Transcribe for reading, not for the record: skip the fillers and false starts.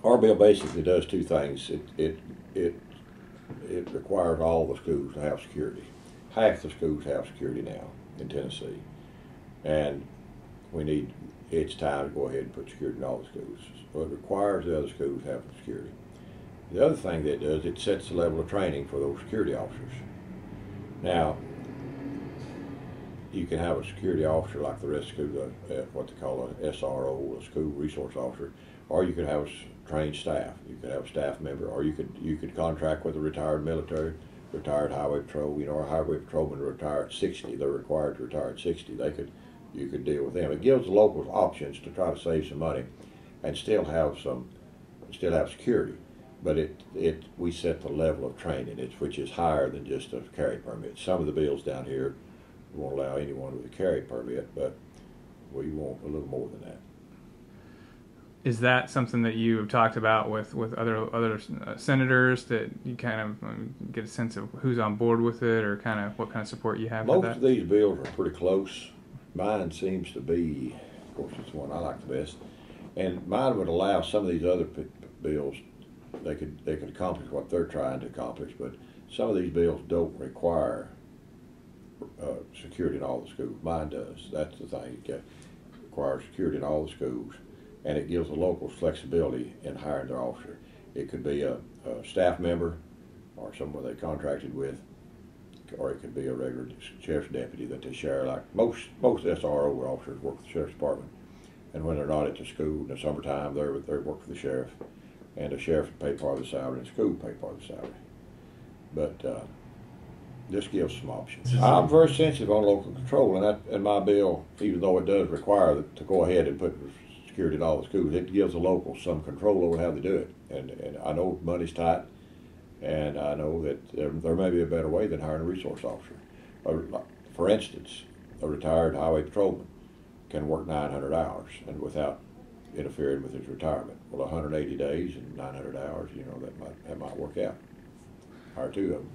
Our bill basically does two things. It requires all the schools to have security. Half the schools have security now in Tennessee, and it's time to go ahead and put security in all the schools. So it requires the other schools to have security. The other thing that it does, it sets the level of training for those security officers. Now, you can have a security officer like the rest of the school, what they call a SRO, a school resource officer, or you could have trained staff. You could have a staff member, or you could contract with a retired military, retired highway patrol. You know, our highway patrolmen retire at 60. They're required to retire at 60. You could deal with them. It gives the locals options to try to save some money, and still have security. But we set the level of training, which is higher than just a carry permit. Some of the bills down here won't allow anyone with a carry permit, but we want a little more than that. Is that something that you have talked about with other senators, that you kind of get a sense of who's on board with it, or kind of what kind of support you have for that? Most of these bills are pretty close. Mine seems to be, of course, it's the one I like the best, and mine would allow some of these other bills. They could accomplish what they're trying to accomplish, but some of these bills don't require security in all the schools. Mine does. That's the thing. It requires security in all the schools, and it gives the locals flexibility in hiring their officer. It could be a staff member or someone they contracted with, or it could be a regular sheriff's deputy that they share. Like most SRO officers work for the sheriff's department, and when they're not at the school in the summertime, they work for the sheriff, and the sheriff would pay part of the salary, and the school would pay part of the salary. But this gives some options. I'm very sensitive on local control, and my bill, even though it does require to go ahead and put security in all the schools, it gives the locals some control over how they do it. And I know money's tight, and I know that there may be a better way than hiring a resource officer. For instance, a retired highway patrolman can work 900 hours and without interfering with his retirement. Well, 180 days and 900 hours, that might work out. Hire two of them.